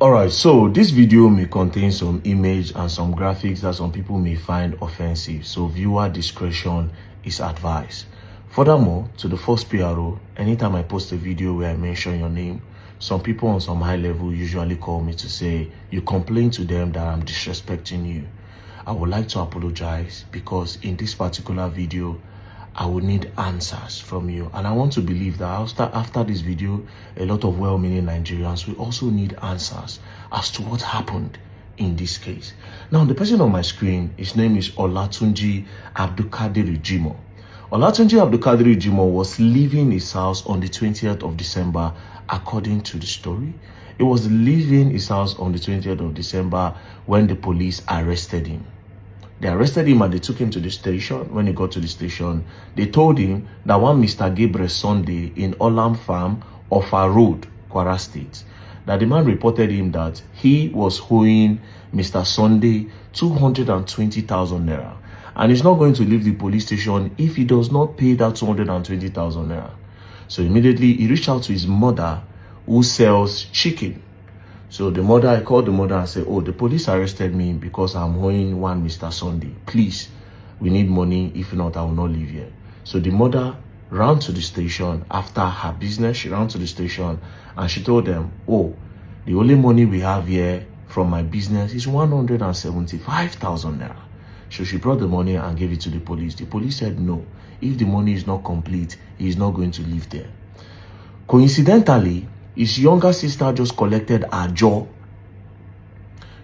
Alright, so this video may contain some image and some graphics that some people may find offensive, so viewer discretion is advised. Furthermore, to the first PRO, anytime I post a video where I mention your name, some people on some high level usually call me to say you complain to them that I'm disrespecting you. I would like to apologize because in this particular video I would need answers from you, and I want to believe that after this video a lot of well-meaning Nigerians will also need answers as to what happened in this case. Now, the person on my screen, his name is Olatunji Abdulkadir Jimoh. Olatunji Abdulkadir Jimoh was leaving his house on the 20th of December according to the story. He was leaving his house on the 20th of December when the police arrested him. They arrested him and they took him to the station. When he got to the station, they told him that one Mr. Gabriel Sunday in Olam Farm, Offa Road, Kwara State, that the man reported him that he was owing Mr. Sunday 220,000 naira. And he's not going to leave the police station if he does not pay that 220,000 naira. So immediately he reached out to his mother who sells chicken. So I called the mother and said, oh, the police arrested me because I'm owing one Mr. Sunday. Please, we need money. If not, I will not live here. So the mother ran to the station after her business. She ran to the station and she told them, oh, the only money we have here from my business is 175,000 naira. So she brought the money and gave it to the police. The police said, no, if the money is not complete, he is not going to live there. Coincidentally, his younger sister just collected her jaw.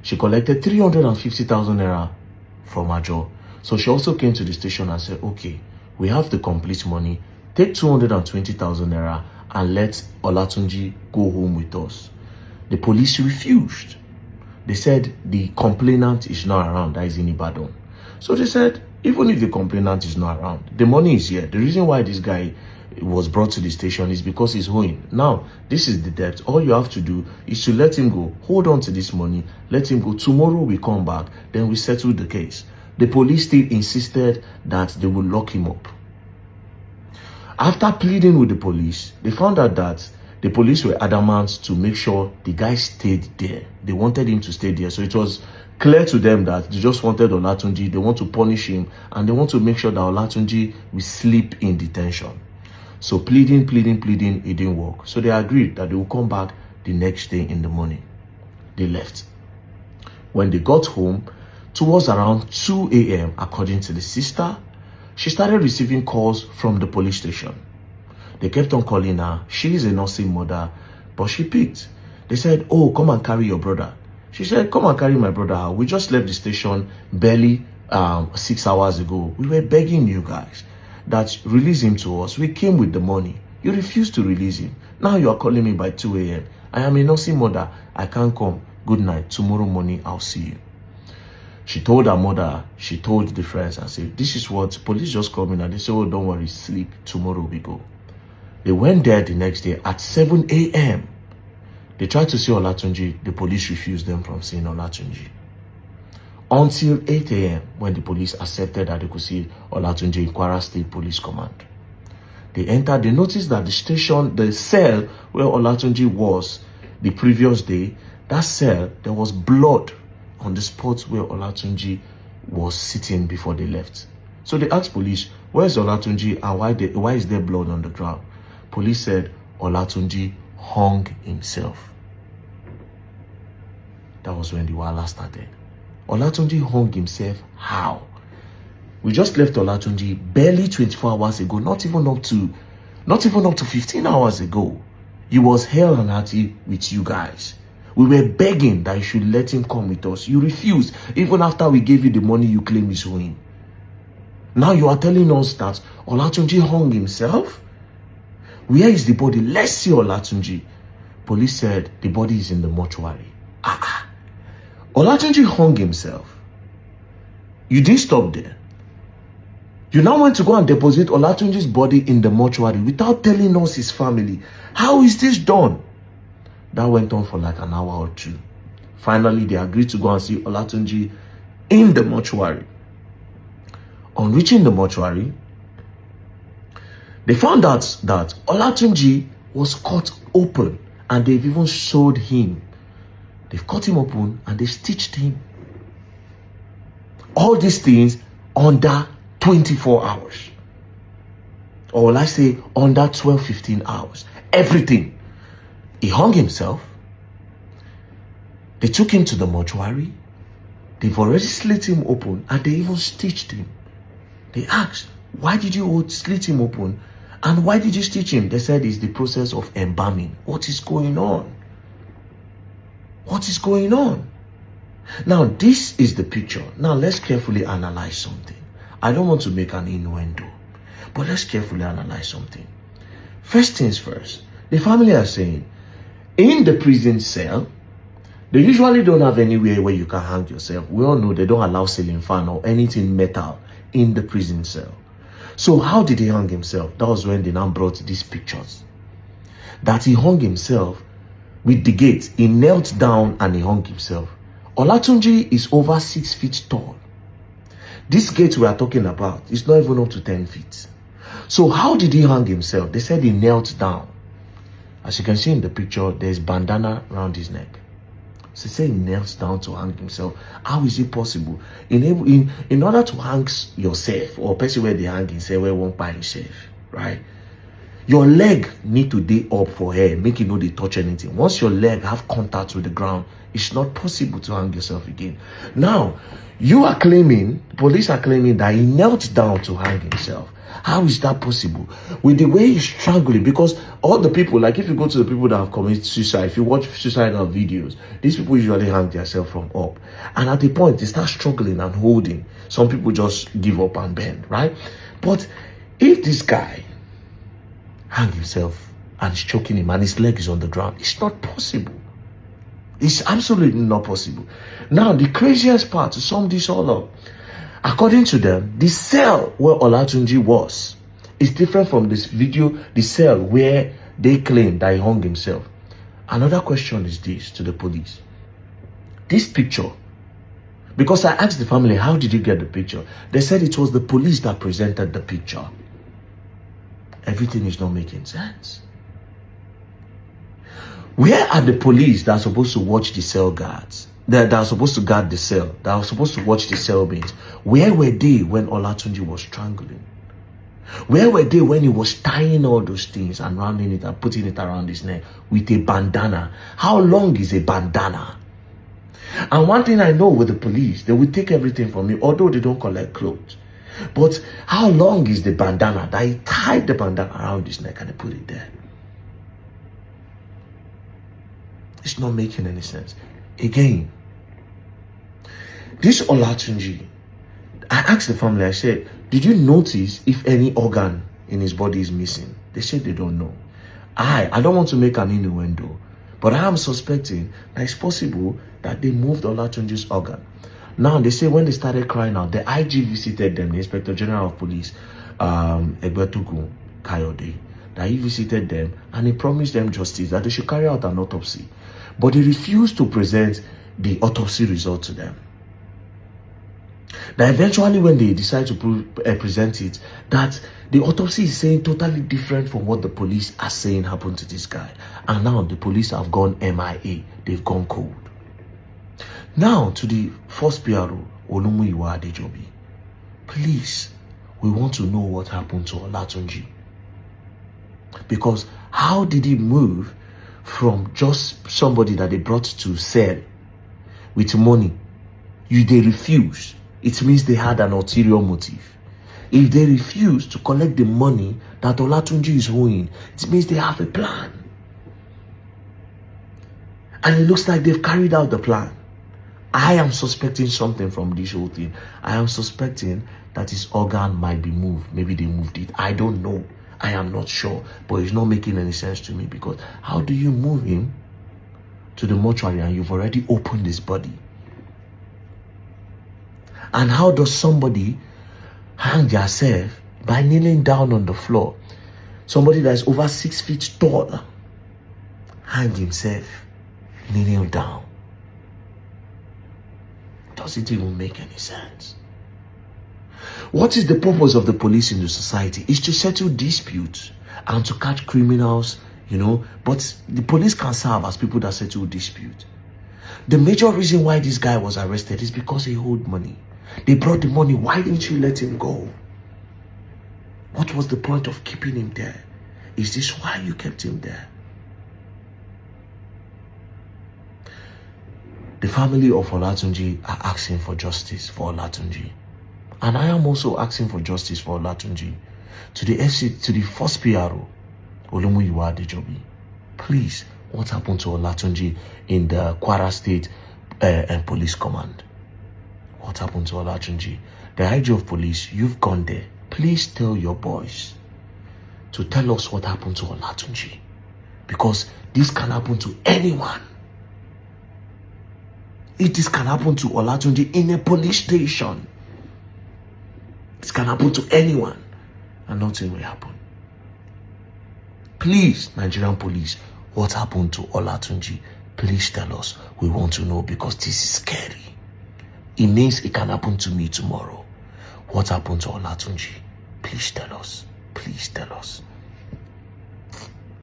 She collected 350,000 naira from her jaw. So she also came to the station and said, okay, we have the complete money. Take 220,000 naira and let Olatunji go home with us. The police refused. They said the complainant is not around, that is in Ibadan. So they said, even if the complainant is not around, the money is here. The reason why this guy was brought to the station is because he's owing. Now, this is the debt. All you have to do is to let him go. Hold on to this money. Let him go. Tomorrow we come back. Then we settle the case. The police still insisted that they will lock him up. After pleading with the police, they found out that the police were adamant to make sure the guy stayed there. They wanted him to stay there. So it was clear to them that they just wanted Olatunji. They want to punish him and they want to make sure that Olatunji will sleep in detention. So pleading, it didn't work. So they agreed that they will come back the next day in the morning. They left. When they got home, towards around 2 a.m., according to the sister, she started receiving calls from the police station. They kept on calling her. She is a nursing mother, but she picked. They said, oh, come and carry your brother. She said, come and carry my brother. We just left the station barely 6 hours ago. We were begging you guys that release him to us. We came with the money. You refused to release him. Now you are calling me by 2 a.m. I am a nursing mother. I can't come. Good night. Tomorrow morning, I'll see you. She told her mother, she told the friends and said, this is what police just called me. And they said, oh, don't worry, sleep. Tomorrow we go. They went there the next day at 7 a.m. They tried to see Olatunji. The police refused them from seeing Olatunji. Until 8 a.m. when the police accepted that they could see Olatunji in Kwara State Police Command. They entered, they noticed that the station, the cell where Olatunji was the previous day, that cell, there was blood on the spot where Olatunji was sitting before they left. So they asked police, where's Olatunji and why is there blood on the ground? Police said Olatunji hung himself. That was when the wahala started. Olatunji hung himself how? We just left Olatunji barely 24 hours ago, not even up to 15 hours ago. He was hell and hearty with you guys. We were begging that you should let him come with us. You refused, even after we gave you the money you claim is owing. Now you are telling us that Olatunji hung himself? Where is the body? Let's see Olatunji. Police said the body is in the mortuary. Olatunji hung himself. You didn't stop there. You now want to go and deposit Olatunji's body in the mortuary without telling us his family. How is this done? That went on for like an hour or two. Finally, they agreed to go and see Olatunji in the mortuary. On reaching the mortuary, they found out that Olatunji was cut open and they've even showed him They've cut him open and they stitched him. All these things under 24 hours. Or let's say under 12, 15 hours. Everything. He hung himself. They took him to the mortuary. They've already slit him open and they even stitched him. They asked, why did you slit him open? And why did you stitch him? They said it's the process of embalming. What is going on? What is going on? Now, this is the picture. Now, let's carefully analyze something. I don't want to make an innuendo, but let's carefully analyze something. First things first, the family are saying, in the prison cell, they usually don't have anywhere where you can hang yourself. We all know they don't allow ceiling fan or anything metal in the prison cell. So how did he hang himself? That was when they now brought these pictures. That he hung himself with the gate. He knelt down and he hung himself. Olatunji is over 6 feet tall. This gate we are talking about is not even up to 10 feet. So how did he hang himself? They said he knelt down. As you can see in the picture, there's bandana around his neck. So say he knelt down to hang himself. How is it possible? In order to hang yourself, or person where they hang himself, where won't buy himself, right? Your leg need to be up for hair, make it know they touch anything. Once your leg have contact with the ground, it's not possible to hang yourself again. Now, you are claiming, police are claiming that he knelt down to hang himself. How is that possible? With the way he's struggling, because all the people, like if you go to the people that have committed suicide, if you watch suicidal videos, these people usually hang themselves from up. And at the point, they start struggling and holding. Some people just give up and bend, right? But if this guy hang himself and is choking him and his leg is on the ground, it's not possible. It's absolutely not possible. Now, the craziest part, to sum this all up, according to them, the cell where Olatunji was is different from this video, the cell where they claim that he hung himself. Another question is this to the police. This picture, because I asked the family, how did you get the picture? They said it was the police that presented the picture. Everything is not making sense. Where are the police that are supposed to watch the cell guards? That are supposed to guard the cell, that are supposed to watch the cellmates? Where were they when Olatunji was strangling? Where were they when he was tying all those things and rounding it and putting it around his neck with a bandana? How long is a bandana? And one thing I know with the police, they will take everything from me, although they don't collect clothes. But how long is the bandana that he tied the bandana around his neck and they put it there? It's not making any sense. Again, this Olatunji, I asked the family, I said, did you notice if any organ in his body is missing? They said they don't know. I don't want to make an innuendo, but I am suspecting that it's possible that they moved Olatunji's organ. Now, they say when they started crying out, the IG visited them, the Inspector General of Police, Egbetukun Kayode, that he visited them and he promised them justice, that they should carry out an autopsy. But they refused to present the autopsy result to them. Now, eventually, when they decide to present it, that the autopsy is saying totally different from what the police are saying happened to this guy. And now the police have gone MIA. They've gone cold. Now, to the first PRO, Olumuyiwa Adejobi, please, we want to know what happened to Olatunji. Because how did he move from just somebody that they brought to sell with money? They refuse. It means they had an ulterior motive. If they refuse to collect the money that Olatunji is owing, it means they have a plan. And it looks like they've carried out the plan. I am suspecting something from this whole thing. I am suspecting that his organ might be moved. Maybe they moved it. I don't know. I am not sure. But it's not making any sense to me, because how do you move him to the mortuary and you've already opened his body? And how does somebody hang themselves by kneeling down on the floor? Somebody that is over 6 feet tall hang himself kneeling down. Does it even make any sense? What is the purpose of the police in the society? Is to settle disputes and to catch criminals, but the police can serve as people that settle disputes. The major reason why this guy was arrested is because he owed money. They brought the money. Why didn't you let him go? What was the point of keeping him there? Is this why you kept him there? The family of Olatunji are asking for justice for Olatunji. And I am also asking for justice for Olatunji. To the first PRO, Olumuyiwa Adejobi, please, what happened to Olatunji in the Kwara State and Police Command? What happened to Olatunji? The IG of Police, you've gone there. Please tell your boys to tell us what happened to Olatunji. Because this can happen to anyone. This can happen to Olatunji in a police station. It can happen to anyone. And nothing will happen. Please, Nigerian police, what happened to Olatunji? Please tell us. We want to know, because this is scary. It means it can happen to me tomorrow. What happened to Olatunji? Please tell us. Please tell us.